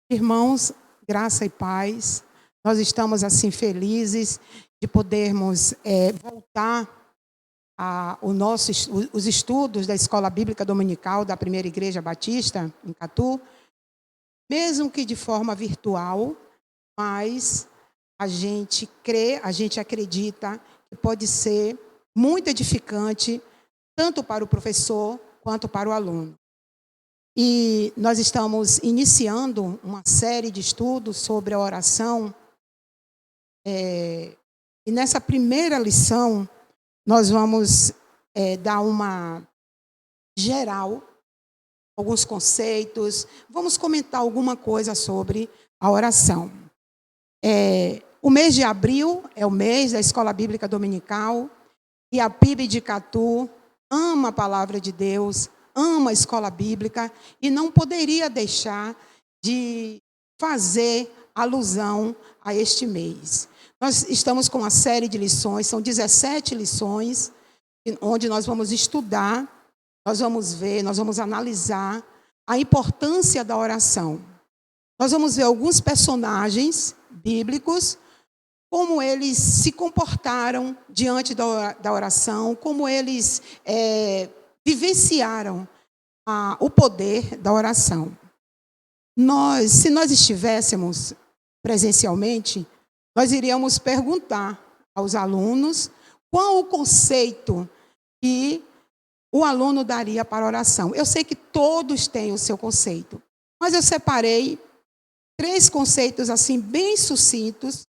Irmãos, graça e paz, nós estamos assim felizes de podermos voltar os estudos da Escola Bíblica Dominical da Primeira Igreja Batista, em Catu, mesmo que de forma virtual, mas a gente crê, a gente acredita que pode ser muito edificante, tanto para o professor quanto para o aluno. E nós estamos iniciando uma série de estudos sobre a oração. E nessa primeira lição, nós vamos dar uma geral, alguns conceitos, vamos comentar alguma coisa sobre a oração. O mês de abril é o mês da Escola Bíblica Dominical, e a PIB de Catu ama a palavra de Deus, ama a escola bíblica e não poderia deixar de fazer alusão a este mês. Nós estamos com uma série de lições, são 17 lições, onde nós vamos estudar, nós vamos ver, nós vamos analisar a importância da oração. Nós vamos ver alguns personagens bíblicos, como eles se comportaram diante da oração, como eles vivenciaram o poder da oração. Se nós estivéssemos presencialmente, nós iríamos perguntar aos alunos qual o conceito que o aluno daria para a oração. Eu sei que todos têm o seu conceito, mas eu separei 3 conceitos assim bem sucintos,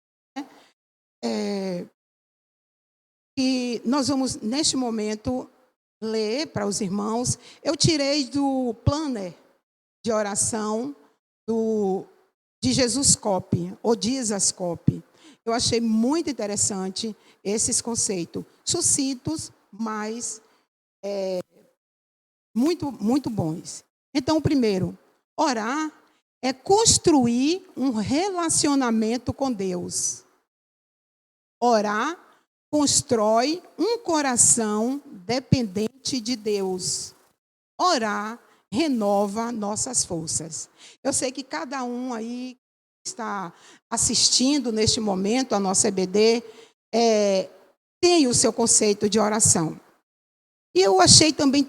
que nós vamos, neste momento, ler para os irmãos. Eu tirei do planner de oração de Jesus Cop, ou Jesus Cop. Eu achei muito interessante esses conceitos, sucintos, mas muito, muito bons. Então, o primeiro, orar é construir um relacionamento com Deus. Orar constrói um coração dependente de Deus. Orar renova nossas forças. Eu sei que cada um aí está assistindo neste momento a nossa EBD tem o seu conceito de oração. E eu achei também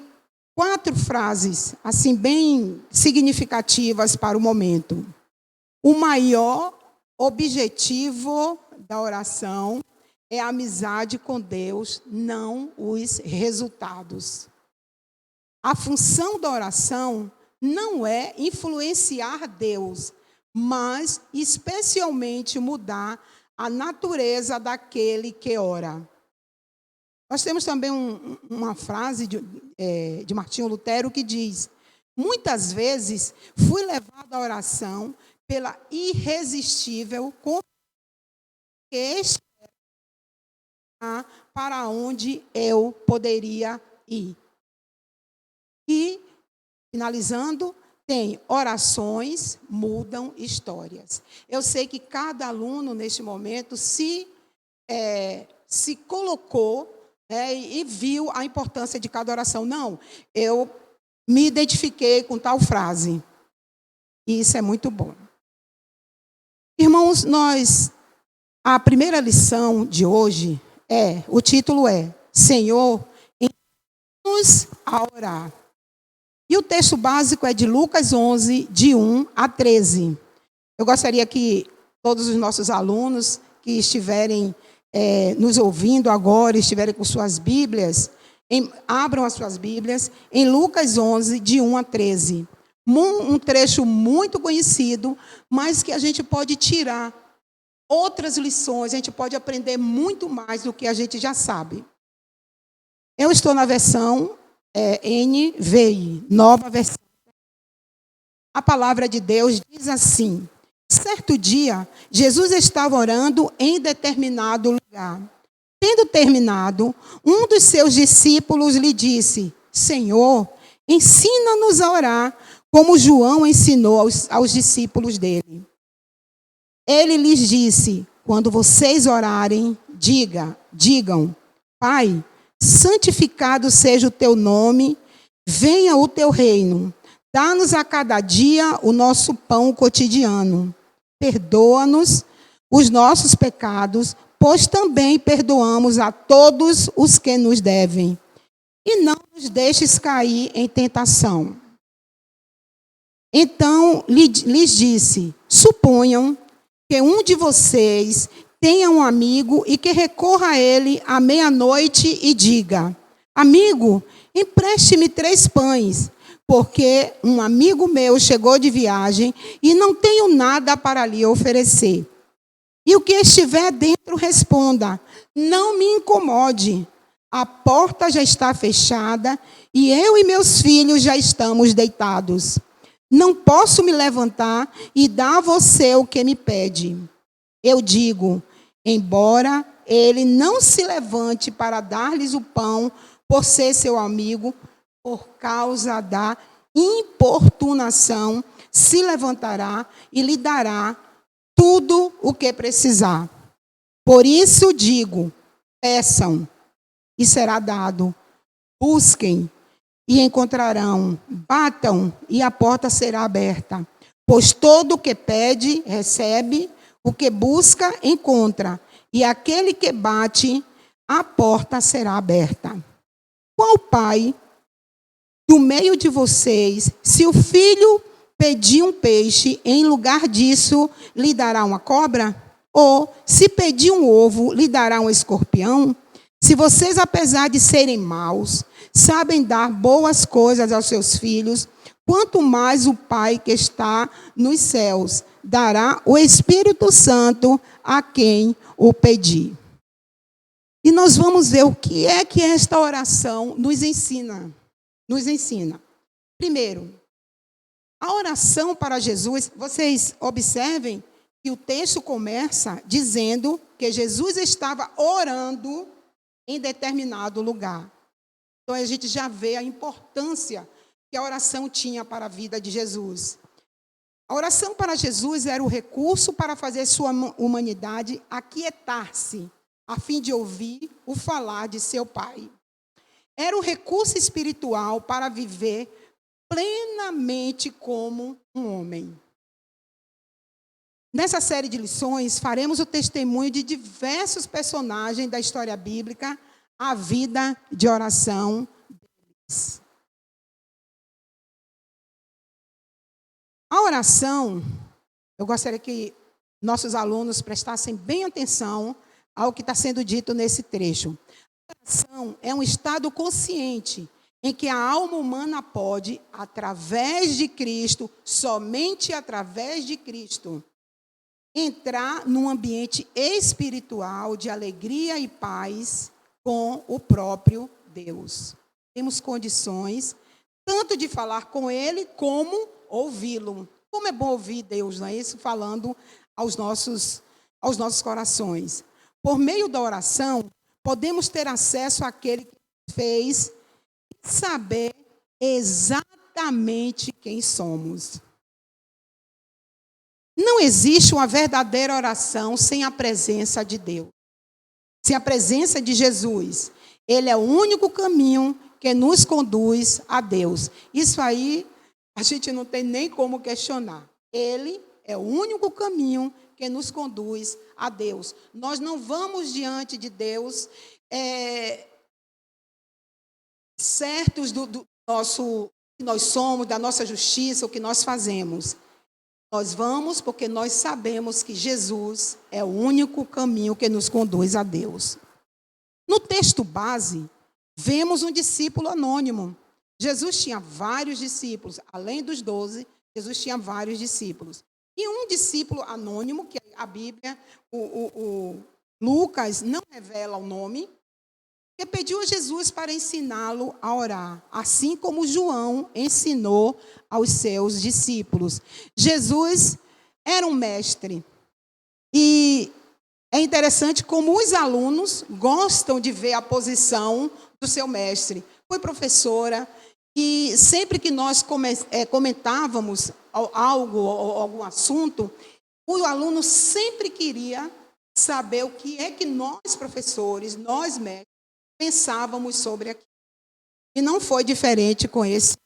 4 frases assim bem significativas para o momento. O maior objetivo da oração é a amizade com Deus, não os resultados. A função da oração não é influenciar Deus, mas especialmente mudar a natureza daquele que ora. Nós temos também uma frase de Martinho Lutero que diz: muitas vezes fui levado à oração pela irresistível confiança para onde eu poderia ir. E, finalizando, tem orações mudam histórias. Eu sei que cada aluno, neste momento, se colocou e viu a importância de cada oração. Não, eu me identifiquei com tal frase. E isso é muito bom. Irmãos, a primeira lição de hoje o título é Senhor, ensina-nos a orar. E o texto básico é de Lucas 11, de 1 a 13. Eu gostaria que todos os nossos alunos que estiverem nos ouvindo agora, estiverem com suas Bíblias, abram as suas Bíblias em Lucas 11, de 1 a 13. Um trecho muito conhecido, mas que a gente pode tirar outras lições, a gente pode aprender muito mais do que a gente já sabe. Eu estou na versão NVI, nova versão. A palavra de Deus diz assim: certo dia, Jesus estava orando em determinado lugar. Tendo terminado, um dos seus discípulos lhe disse: Senhor, ensina-nos a orar, como João ensinou aos discípulos dele. Ele lhes disse: quando vocês orarem, digam, Pai, santificado seja o teu nome, venha o teu reino, Dá-nos a cada dia o nosso pão cotidiano. Perdoa-nos os nossos pecados, pois também perdoamos a todos os que nos devem. E não nos deixes cair em tentação. Então lhes disse: suponham que um de vocês tenha um amigo e que recorra a ele à meia-noite e diga: amigo, empreste-me 3 pães, porque um amigo meu chegou de viagem e não tenho nada para lhe oferecer. E o que estiver dentro responda: não me incomode, a porta já está fechada e eu e meus filhos já estamos deitados. Não posso me levantar e dar a você o que me pede. Eu digo, embora ele não se levante para dar-lhes o pão por ser seu amigo, por causa da importunação, se levantará e lhe dará tudo o que precisar. Por isso digo, peçam e será dado. Busquem e encontrarão. Batam e a porta será aberta. Pois todo o que pede, recebe. O que busca, encontra. E aquele que bate, a porta será aberta. Qual pai do meio de vocês, se o filho pedir um peixe, em lugar disso, lhe dará uma cobra? Ou, se pedir um ovo, lhe dará um escorpião? Se vocês, apesar de serem maus, sabem dar boas coisas aos seus filhos, quanto mais o Pai que está nos céus dará o Espírito Santo a quem o pedir. E nós vamos ver o que esta oração nos ensina. Primeiro, a oração para Jesus, vocês observem que o texto começa dizendo que Jesus estava orando em determinado lugar. Então a gente já vê a importância que a oração tinha para a vida de Jesus. A oração para Jesus era o recurso para fazer sua humanidade aquietar-se, a fim de ouvir o falar de seu Pai. Era o recurso espiritual para viver plenamente como um homem. Nessa série de lições, faremos o testemunho de diversos personagens da história bíblica, a vida de oração deles. A oração, eu gostaria que nossos alunos prestassem bem atenção ao que está sendo dito nesse trecho. A oração é um estado consciente em que a alma humana pode, através de Cristo, somente através de Cristo, entrar num ambiente espiritual de alegria e paz com o próprio Deus. Temos condições tanto de falar com Ele como ouvi-lo. Como é bom ouvir Deus, não é isso? Falando aos nossos corações. Por meio da oração, podemos ter acesso àquele que nos fez e saber exatamente quem somos. Não existe uma verdadeira oração sem a presença de Deus. Sem a presença de Jesus. Ele é o único caminho que nos conduz a Deus. Isso aí a gente não tem nem como questionar. Ele é o único caminho que nos conduz a Deus. Nós não vamos diante de Deus certos do nosso que nós somos, da nossa justiça, o que nós fazemos. Nós vamos porque nós sabemos que Jesus é o único caminho que nos conduz a Deus. No texto base, vemos um discípulo anônimo. Jesus tinha vários discípulos. Além dos 12, Jesus tinha vários discípulos. E um discípulo anônimo, que a Bíblia, o Lucas não revela o nome, que pediu a Jesus para ensiná-lo a orar, assim como João ensinou aos seus discípulos. Jesus era um mestre. E é interessante como os alunos gostam de ver a posição do seu mestre. Foi professora e sempre que nós comentávamos algo ou algum assunto, o aluno sempre queria saber o que é que nós, professores, nós mestres, pensávamos sobre aquilo. E não foi diferente com esse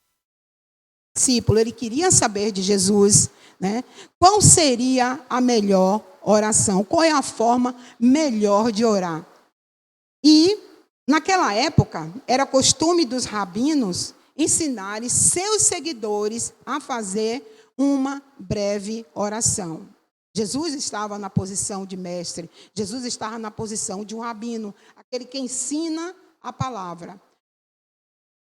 discípulo, ele queria saber de Jesus, né? Qual seria a melhor oração? Qual é a forma melhor de orar? E, naquela época, era costume dos rabinos ensinarem seus seguidores a fazer uma breve oração. Jesus estava na posição de mestre, Jesus estava na posição de um rabino, aquele que ensina a palavra.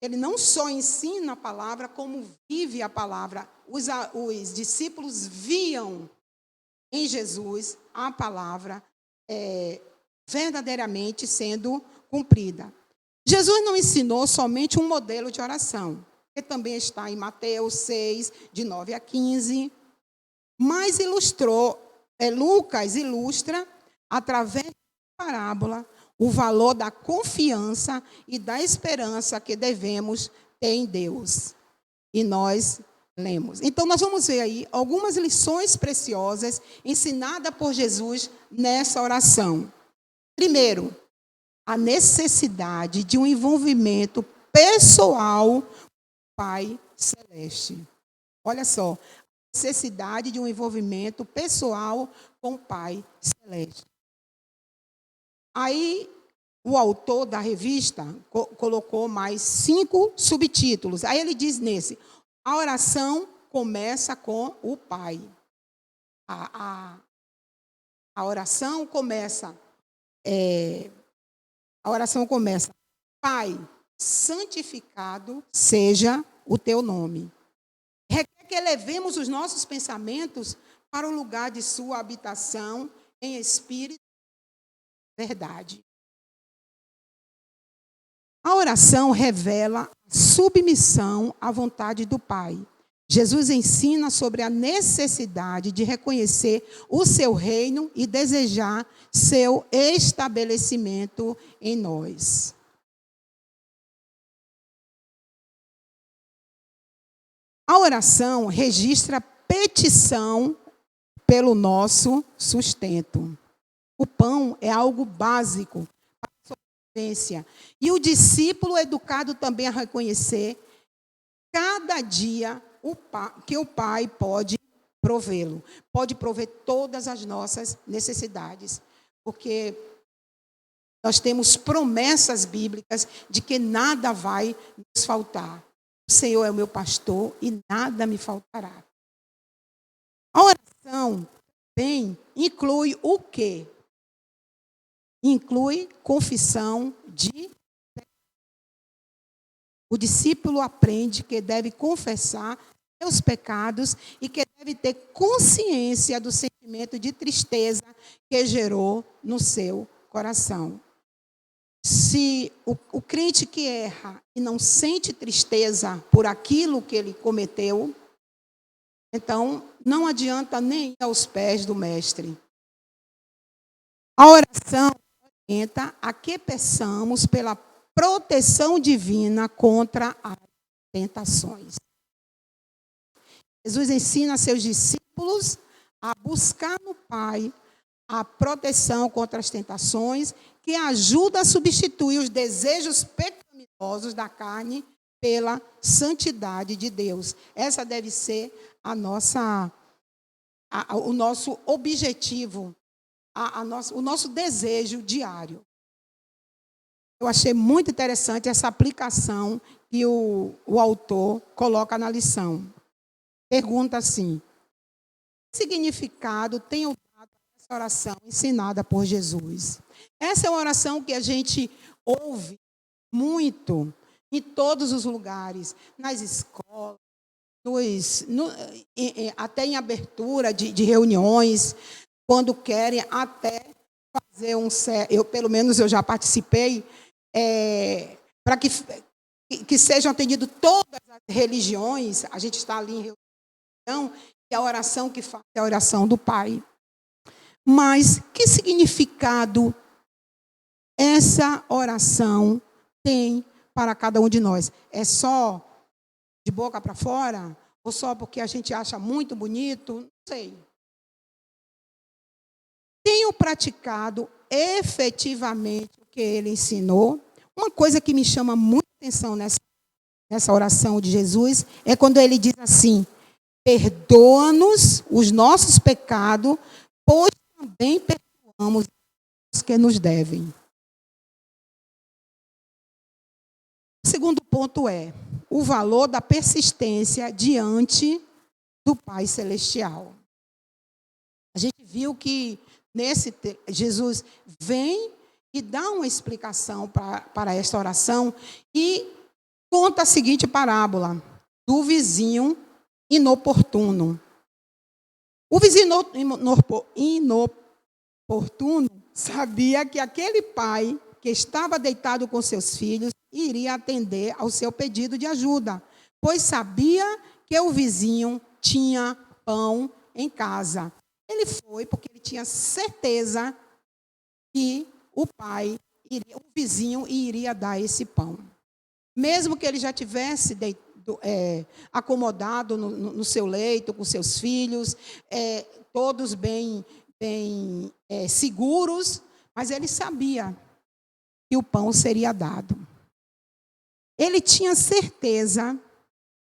Ele não só ensina a palavra, como vive a palavra. Os discípulos viam em Jesus a palavra verdadeiramente sendo cumprida. Jesus não ensinou somente um modelo de oração, que também está em Mateus 6, de 9 a 15, mas Lucas ilustra, através da parábola, o valor da confiança e da esperança que devemos ter em Deus. E nós lemos. Então, nós vamos ver aí algumas lições preciosas ensinadas por Jesus nessa oração. Primeiro, a necessidade de um envolvimento pessoal com o Pai Celeste. Olha só, a necessidade de um envolvimento pessoal com o Pai Celeste. Aí, o autor da revista colocou mais 5 subtítulos. Aí ele diz nesse: a oração começa com o Pai. A oração começa... A oração começa: Pai, santificado seja o teu nome. Requer que elevemos os nossos pensamentos para o lugar de sua habitação em espírito e verdade. A oração revela a submissão à vontade do Pai. Jesus ensina sobre a necessidade de reconhecer o seu reino e desejar seu estabelecimento em nós. A oração registra petição pelo nosso sustento. O pão é algo básico para a sobrevivência. E o discípulo é educado também a reconhecer cada dia que o Pai pode provê-lo, pode prover todas as nossas necessidades, porque nós temos promessas bíblicas de que nada vai nos faltar. O Senhor é o meu pastor e nada me faltará. A oração também inclui o quê? Inclui confissão de... O discípulo aprende que deve confessar seus pecados e que deve ter consciência do sentimento de tristeza que gerou no seu coração. Se o crente que erra e não sente tristeza por aquilo que ele cometeu, então não adianta nem ir aos pés do mestre. A oração orienta a que peçamos pela proteção divina contra as tentações. Jesus ensina a seus discípulos a buscar no Pai a proteção contra as tentações, que ajuda a substituir os desejos pecaminosos da carne pela santidade de Deus. Essa deve ser o nosso objetivo, o nosso desejo diário. Eu achei muito interessante essa aplicação que o autor coloca na lição. Pergunta assim: que significado tem o dado essa oração ensinada por Jesus? Essa é uma oração que a gente ouve muito em todos os lugares, nas escolas, até em abertura de reuniões, quando querem até fazer pelo menos eu já participei, para que sejam atendidas todas as religiões. A gente está ali em reunião e a oração que faz é a oração do Pai. Mas que significado essa oração tem para cada um de nós? É só de boca para fora? Ou só porque a gente acha muito bonito? Não sei. Tenho praticado efetivamente o que ele ensinou. Uma coisa que me chama muita atenção nessa nessa oração de Jesus, é quando ele diz assim: perdoa-nos os nossos pecados, pois também perdoamos os que nos devem. O segundo ponto é o valor da persistência diante do Pai Celestial. A gente viu que Jesus vem e dá uma explicação para esta oração e conta a seguinte parábola do vizinho inoportuno. O vizinho inoportuno sabia que aquele pai que estava deitado com seus filhos iria atender ao seu pedido de ajuda, pois sabia que o vizinho tinha pão em casa. Ele foi porque ele tinha certeza que o vizinho iria dar esse pão. Mesmo que ele já tivesse acomodado no seu leito, com seus filhos, todos bem seguros, mas ele sabia que o pão seria dado. Ele tinha certeza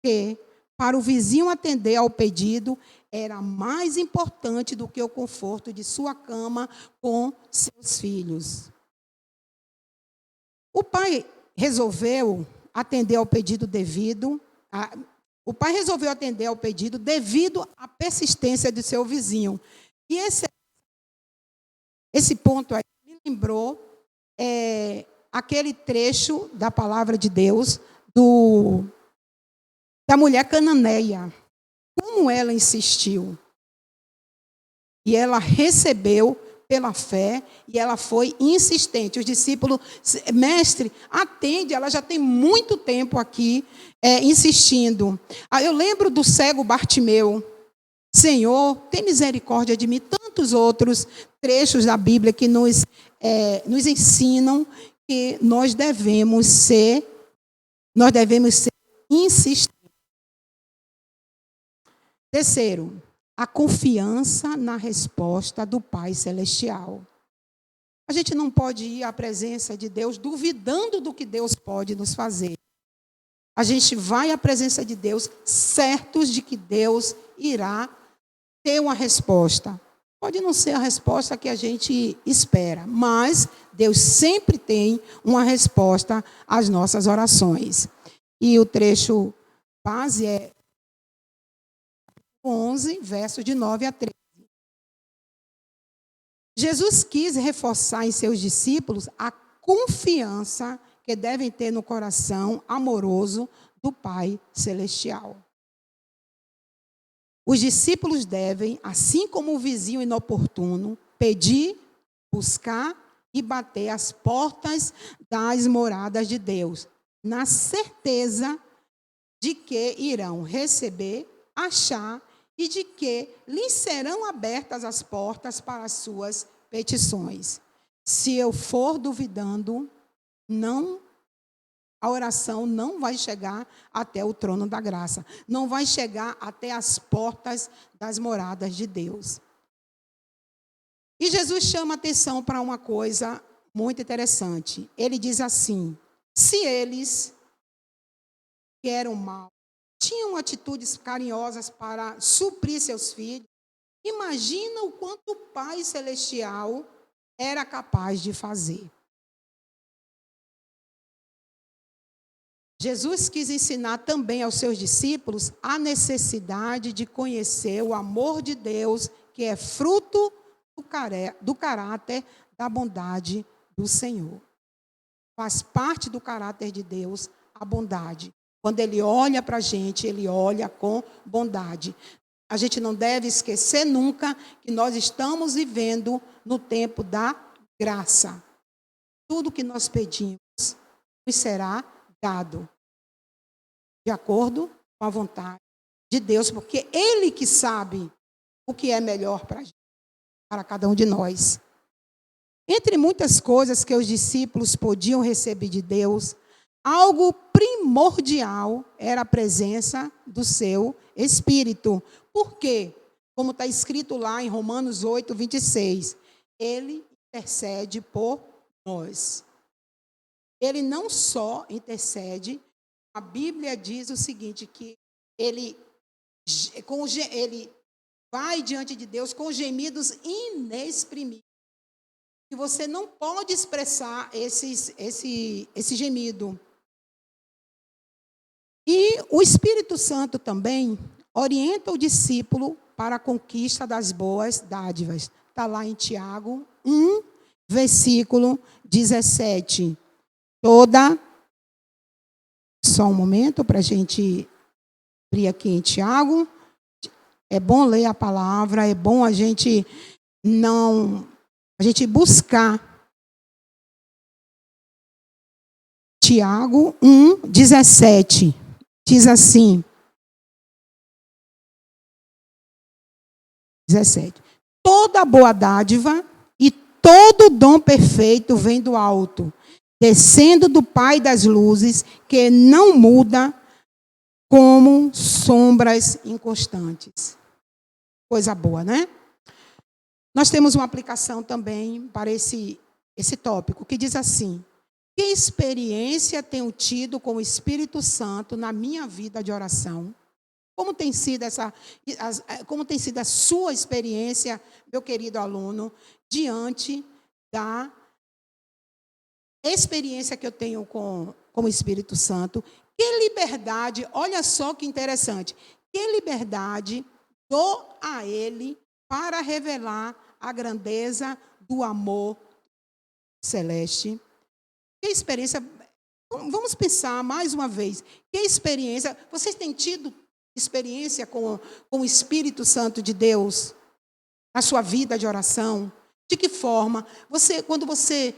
que, para o vizinho atender ao pedido, era mais importante do que o conforto de sua cama com seus filhos. O pai resolveu atender ao pedido devido à persistência de seu vizinho. E esse ponto aí me lembrou aquele trecho da palavra de Deus da mulher cananeia. Como ela insistiu. E ela recebeu pela fé e ela foi insistente. Os discípulos, mestre, atende, ela já tem muito tempo aqui insistindo. Eu lembro do cego Bartimeu. Senhor, tem misericórdia de mim. Tantos outros trechos da Bíblia que nos ensinam que nós devemos ser insistentes. Terceiro, a confiança na resposta do Pai Celestial. A gente não pode ir à presença de Deus duvidando do que Deus pode nos fazer. A gente vai à presença de Deus certos de que Deus irá ter uma resposta. Pode não ser a resposta que a gente espera, mas Deus sempre tem uma resposta às nossas orações. E o trecho base é 11, versos de 9 a 13. Jesus quis reforçar em seus discípulos a confiança que devem ter no coração amoroso do Pai Celestial. Os discípulos devem, assim como o vizinho inoportuno, pedir, buscar e bater as portas das moradas de Deus, na certeza de que irão receber, achar e de que lhes serão abertas as portas para as suas petições. Se eu for duvidando, a oração não vai chegar até o trono da graça, não vai chegar até as portas das moradas de Deus. E Jesus chama atenção para uma coisa muito interessante. Ele diz assim: se eles que eram maus tinham atitudes carinhosas para suprir seus filhos, imagina o quanto o Pai Celestial era capaz de fazer. Jesus quis ensinar também aos seus discípulos a necessidade de conhecer o amor de Deus, que é fruto do caráter da bondade do Senhor. Faz parte do caráter de Deus a bondade. Quando Ele olha para a gente, Ele olha com bondade. A gente não deve esquecer nunca que nós estamos vivendo no tempo da graça. Tudo que nós pedimos nos será dado, de acordo com a vontade de Deus, porque Ele que sabe o que é melhor para cada um de nós. Entre muitas coisas que os discípulos podiam receber de Deus, algo primordial era a presença do seu Espírito. Por quê? Como está escrito lá em Romanos 8, 26. Ele intercede por nós. Ele não só intercede a Bíblia diz o seguinte, que ele vai diante de Deus com gemidos inexprimíveis. E você não pode expressar esse gemido. E o Espírito Santo também orienta o discípulo para a conquista das boas dádivas. Está lá em Tiago 1, versículo 17. Só um momento para a gente abrir aqui em Tiago. É bom ler a palavra, é bom a gente buscar. Tiago 1, 17. Diz assim. 17. Toda boa dádiva e todo dom perfeito vem do alto, descendo do Pai das luzes, que não muda como sombras inconstantes. Coisa boa, né? Nós temos uma aplicação também para esse tópico, que diz assim: que experiência tenho tido com o Espírito Santo na minha vida de oração? Como tem sido a sua experiência, meu querido aluno, diante da experiência que eu tenho com o Espírito Santo? Que liberdade, olha só que interessante, que liberdade dou a Ele para revelar a grandeza do amor celeste? Que experiência, vamos pensar mais uma vez, que experiência, vocês têm tido experiência com o Espírito Santo de Deus na sua vida de oração? De que forma? Quando você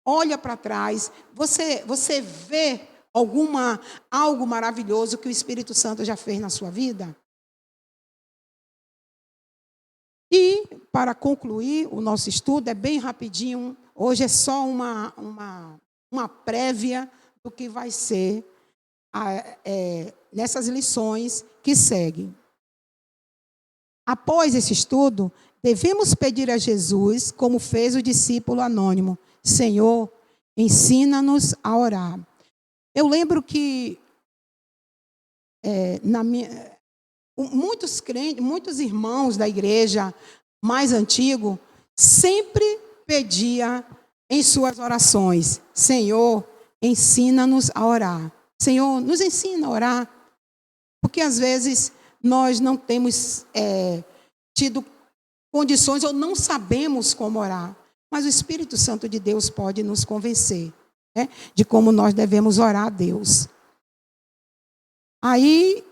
olha para trás, você vê algo maravilhoso que o Espírito Santo já fez na sua vida? E, para concluir o nosso estudo, é bem rapidinho, hoje é só uma prévia do que vai ser nessas lições que seguem. Após esse estudo, devemos pedir a Jesus, como fez o discípulo anônimo: Senhor, ensina-nos a orar. Eu lembro que muitos irmãos da igreja mais antigo sempre pedia em suas orações: Senhor, ensina-nos a orar. Senhor, nos ensina a orar. Porque às vezes nós não temos tido condições ou não sabemos como orar. Mas o Espírito Santo de Deus pode nos convencer, né, de como nós devemos orar a Deus. Aí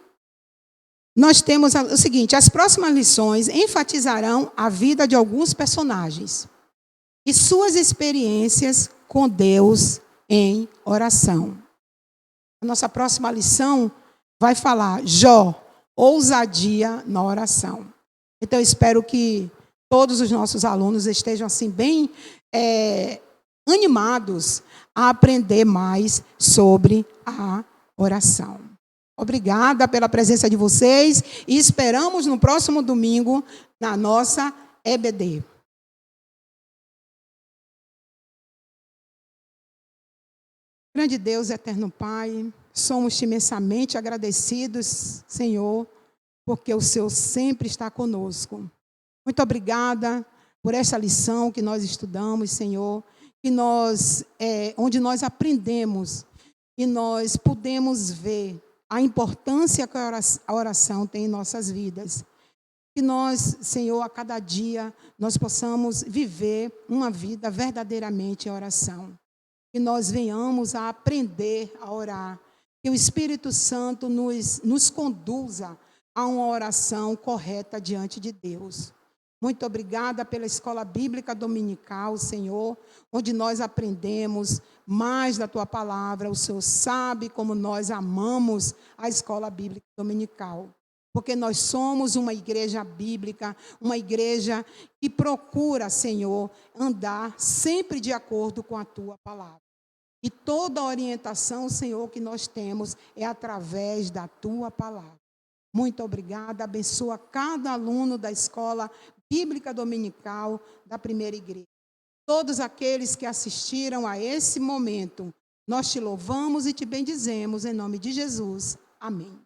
nós temos o seguinte: as próximas lições enfatizarão a vida de alguns personagens e suas experiências com Deus em oração. A nossa próxima lição vai falar Jó, ousadia na oração. Então, eu espero que todos os nossos alunos estejam assim bem animados a aprender mais sobre a oração. Obrigada pela presença de vocês e esperamos no próximo domingo na nossa EBD. Grande Deus, eterno Pai, somos imensamente agradecidos, Senhor, porque o Senhor sempre está conosco. Muito obrigada por esta lição que nós estudamos, Senhor, onde nós aprendemos e nós podemos ver a importância que a oração tem em nossas vidas. Que nós, Senhor, a cada dia, nós possamos viver uma vida verdadeiramente em oração. Que nós venhamos a aprender a orar. Que o Espírito Santo nos conduza a uma oração correta diante de Deus. Muito obrigada pela Escola Bíblica Dominical, Senhor, onde nós aprendemos mais da Tua Palavra. O Senhor sabe como nós amamos a Escola Bíblica Dominical. Porque nós somos uma igreja bíblica, uma igreja que procura, Senhor, andar sempre de acordo com a Tua Palavra. E toda a orientação, Senhor, que nós temos é através da Tua Palavra. Muito obrigada, abençoa cada aluno da Escola Bíblica Dominical da Primeira Igreja. Todos aqueles que assistiram a esse momento, Nós te louvamos e te bendizemos em nome de Jesus. Amém.